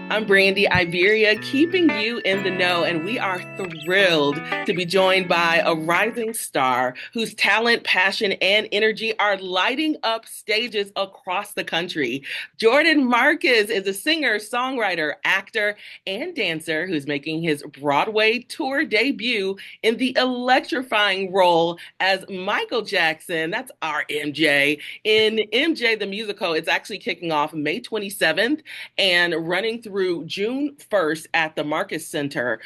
I'm Brandi, Iberia, keeping you in the know, and we are thrilled to be joined by a rising star whose talent, passion, and energy are lighting up stages across the country. Jordan Markus is a singer, songwriter, actor, and dancer who's making his Broadway tour debut in the electrifying role as Michael Jackson. That's our MJ. In MJ the Musical, it's actually kicking off May 27th and running through June 1st at the Marcus Center.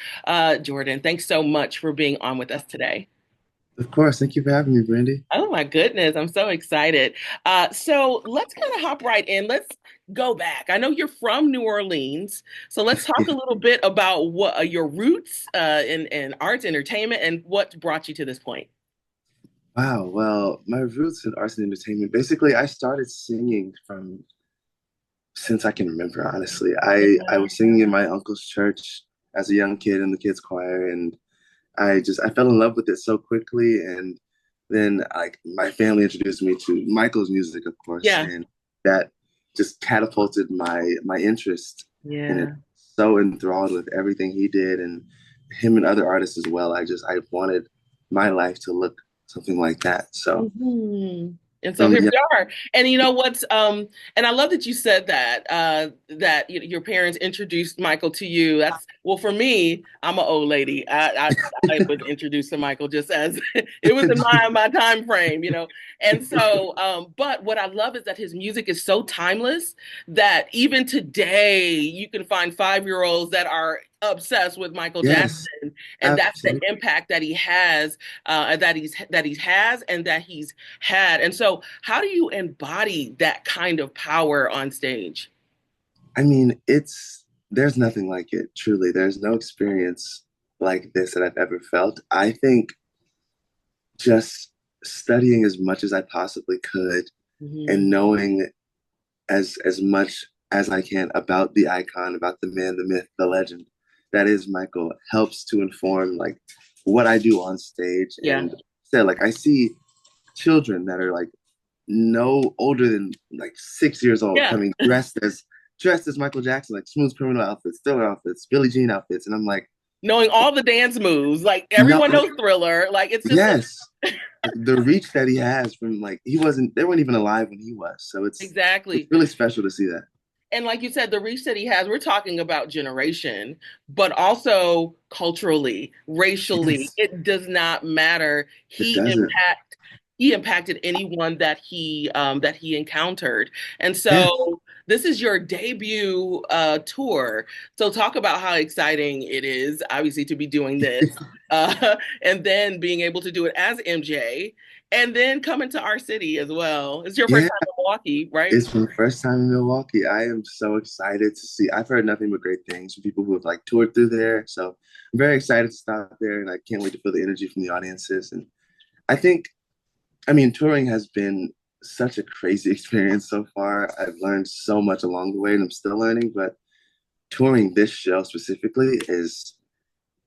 Jordan, thanks so much for being on with us today. Of course. Thank you for having me, Brandi. Oh my goodness, I'm so excited. So let's kind of hop right in. Let's go back. I know you're from New Orleans, so let's talk a little bit about what your roots in arts, entertainment, and what brought you to this point. Wow. Well, my roots in arts and entertainment, basically, I started singing from since I can remember, honestly. I Yeah. was singing in my uncle's church as a young kid in the kids' choir, and I fell in love with it so quickly. And then like my family introduced me to Michael's music, of course, Yeah. and that just catapulted my interest in it. Yeah. So enthralled with everything he did and him and other artists as well. I wanted my life to look something like that. So Mhm. And so from here yeah, we are. And you know what's and I love that you said that that your parents introduced Michael to you. That's well for me, I'm an old lady. I was introduced to Michael just as it was in my time frame, you know. And so but what I love is that his music is so timeless that even today you can find 5-year-olds that are obsessed with Michael yes, Jackson, and that's the absolutely. impact that he has, that he has, and that he's had. And so, how do you embody that kind of power on stage? I mean, it's there's nothing like it, truly. There's no experience like this that I've ever felt. I think just studying as much as I possibly could Mhm. and knowing as much as I can about the icon, about the man, the myth, the legend that is Michael helps to inform like what I do on stage. Yeah. And said like I see children that are like no older than like 6 years old Yeah. coming dressed as Michael Jackson, like smooth criminal outfits, Thriller outfits, Billie Jean outfits, and I'm like, Knowing all the dance moves, like no, everyone knows Thriller. Like it's just yes, the reach that he has from like they weren't even alive when he was, so it's exactly. really special to see that. And like you said, the reach that he has, we're talking about generation, but also culturally, racially, Yes, it does not matter. it doesn't. He impacted anyone that he encountered. And Yes, so this is your debut tour. So talk about how exciting it is, obviously, to be doing this. And then being able to do it as MJ and then coming to our city as well. It's your first yeah. time in Milwaukee, right? It's my first time in Milwaukee. I am so excited to see. I've heard nothing but great things from people who have like toured through there. So I'm very excited to stop there, and I can't wait to feel the energy from the audiences. And I think, I mean, touring has been such a crazy experience so far. I've learned so much along the way, and I'm still learning. But touring this show specifically is,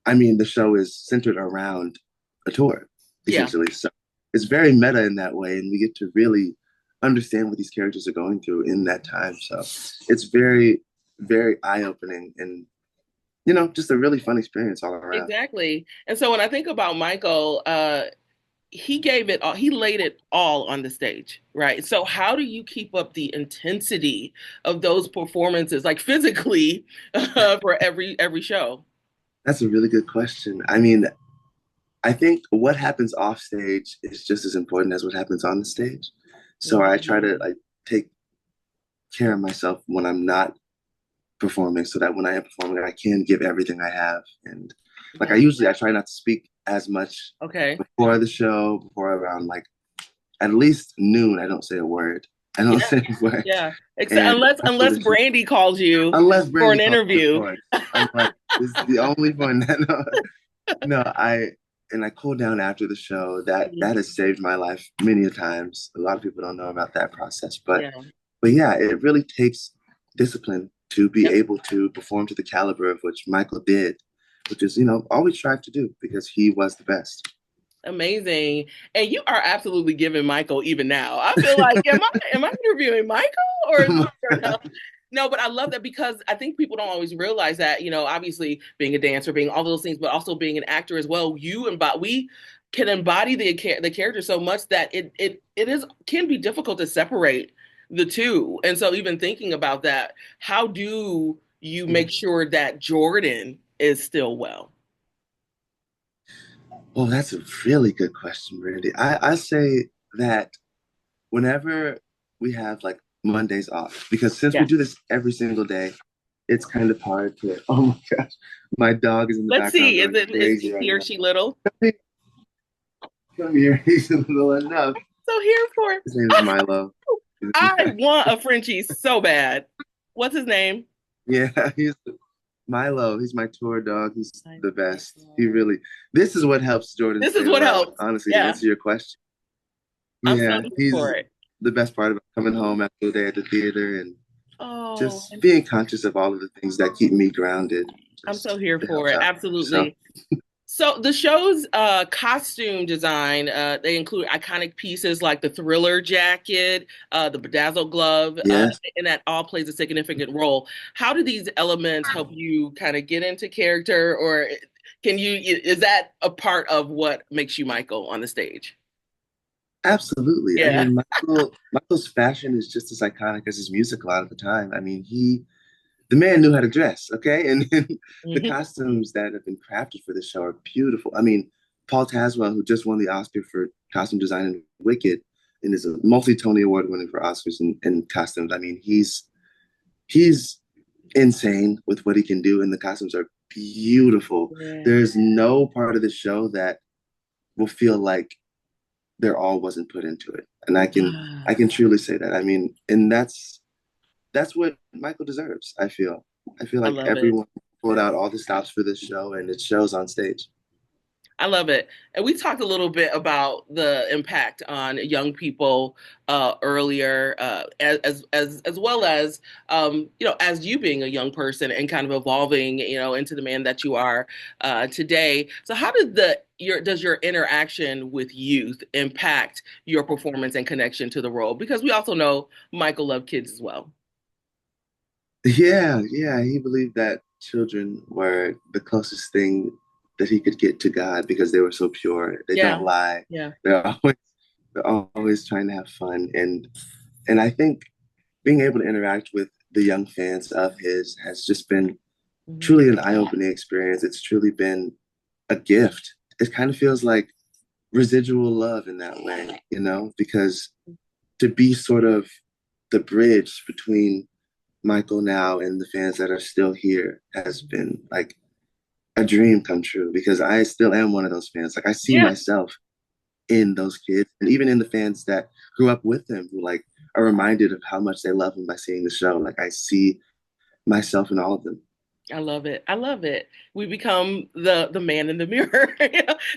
I mean, the show is centered around a tour, Yeah. essentially. So it's very meta in that way, and we get to really understand what these characters are going through in that time. So it's very, very eye-opening and, just a really fun experience all around. Exactly. And so when I think about Michael, he gave it all, he laid it all on the stage, right? So how do you keep up the intensity of those performances, like physically, for every show? That's a really good question. I mean, I think what happens off stage is just as important as what happens on the stage. So I try to Mhm. like take care of myself when I'm not performing so that when I am performing, I can give everything I have. And like Yeah. I try not to speak as much Okay. before the show, before around like at least noon. I don't say a word. I don't Yeah. say a word. Yeah. Except And after unless the show, Brandy calls you unless for an Brandy calls me, of interview. course, I'm like, this is the only one that no, I cool down after the show. That has saved my life many a times. A lot of people don't know about that process, but Yeah. yeah, it really takes discipline to be Yep. able to perform to the caliber of which Michael did, which is, always strive to do because he was the best. Amazing. And you are absolutely giving Michael even now. I feel like, am I interviewing Michael or is this No, but I love that because I think people don't always realize that, obviously being a dancer, being all those things, but also being an actor as well. We can embody the character so much that it is can be difficult to separate the two. And so even thinking about that, how do you make sure that Jordan is still well? Well, that's a really good question, Brandi. I say that whenever we have like Mondays off, because since we Yeah. do this every single day, it's kind of hard to. Oh my gosh, my dog is in the Let's background see. going Is crazy right he or now. she little? Come here, he's a little enough. So here for it. His name is Milo. I want a Frenchie so bad. What's his name? Yeah, he's Milo. He's my tour dog. He's the best. He really. This is what helps Jordan This is stay what well. helps. Honestly, to Yeah, answer your question, I'm so yeah, here for he's it. the best part about coming home after the day at the theater and Oh, just being conscious of all of the things that keep me grounded. I'm so Just here it for helps it. out. So Absolutely. So the show's costume design, they include iconic pieces like the Thriller jacket, the bedazzled glove, yes, and that all plays a significant role. How do these elements help you kind of get into character, or is that a part of what makes you Michael on the stage? absolutely. I Yeah. mean, Michael's fashion is just as iconic as his music a lot of the time. I mean, the man knew how to dress, okay? And the Hmm. costumes that have been crafted for this show are beautiful. I mean, Paul Taswell, who just won the Oscar for costume design in Wicked, and is a multi-Tony Award winner for Oscars and costumes. I mean, he's insane with what he can do, and the costumes are beautiful. Yeah. There's no part of the show that will feel like their all wasn't put into it, and I can truly say that. I mean, and that's what Michael deserves. I feel I like love it. everyone pulled out all the stops for this show, and it shows on stage. I love it. And we talked a little bit about the impact on young people earlier, as well as as you being a young person and kind of evolving, into the man that you are today. So, how did does your interaction with youth impact your performance and connection to the role? Because we also know Michael loved kids as well. Yeah, yeah, he believed that children were the closest thing that he could get to God because they were so pure. They don't Yeah, lie. yeah. They're always they're always trying to have fun, and I think being able to interact with the young fans of his has just been Mhm. truly an eye-opening experience. It's truly been a gift. It kind of feels like residual love in that way, because to be sort of the bridge between Michael now and the fans that are still here has been like a dream come true because I still am one of those fans. Like I see Yeah, myself in those kids and even in the fans that grew up with him who like are reminded of how much they love him by seeing the show. Like I see myself in all of them. I love it. I love it. We become the man in the mirror.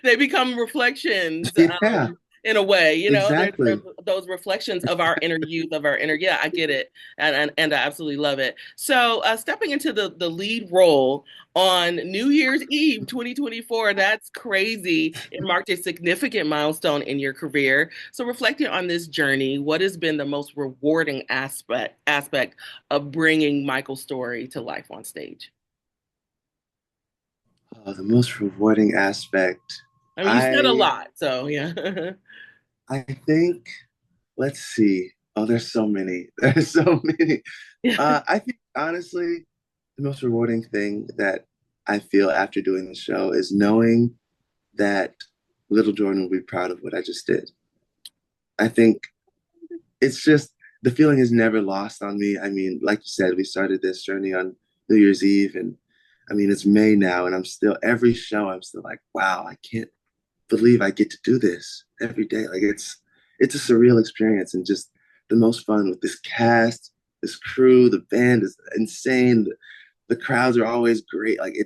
They become reflections Yeah, in a way. They're exactly. those reflections of our inner youth, of our inner. Yeah, I get it, and I absolutely love it. So, stepping into the lead role on New Year's Eve, 2024. That's crazy. It marked a significant milestone in your career. So, reflecting on this journey, what has been the most rewarding aspect of bringing Michael's story to life on stage? The most rewarding aspect. I mean, you said a I lot, so yeah. I think let's see. Oh, there's so many. There's so many. Yeah. I think honestly, the most rewarding thing that I feel after doing the show is knowing that little Jordan will be proud of what I just did. I think it's just the feeling is never lost on me. I mean, like you said, we started this journey on New Year's Eve, and I mean, it's May now, and I'm still every show, I'm still like, wow, I can't believe I get to do this every day. Like it's a surreal experience and just the most fun with this cast, this crew, the band is insane. The crowds are always great. Like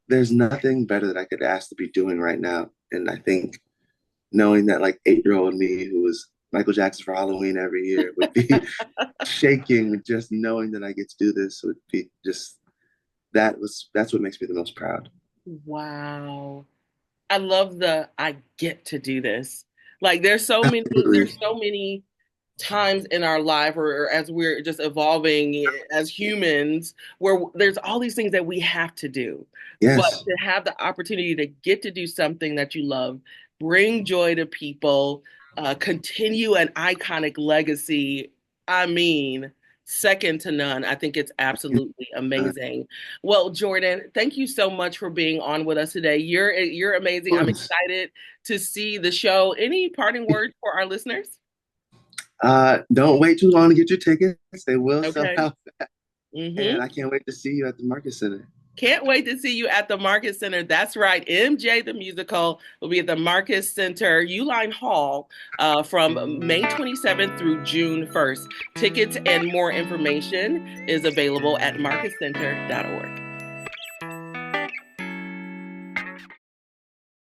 there's nothing better that I could ask to be doing right now. And I think knowing that like 8-year-old me who was Michael Jackson for Halloween every year would be shaking just knowing that I get to do this would be just that's what makes me the most proud. Wow. I love I get to do this. Like Absolutely. there's so many times in our life or as we're just evolving as humans where there's all these things that we have to do. But Yes. to have the opportunity to get to do something that you love, bring joy to people, continue an iconic legacy, I mean, second to none. I think it's absolutely amazing. Well, Jordan, thank you so much for being on with us today. You're amazing. I'm Of excited to see the show. Any parting words for our listeners? Don't wait too long to get your tickets. They will sell Okay. out. Mm-hmm. And I can't wait to see you at the Market Center. Can't wait to see you at the Market Center. That's right. MJ the Musical will be at the Market Center Uline Hall from May 27th through June 1st. Tickets and more information is available at marketcenter.org.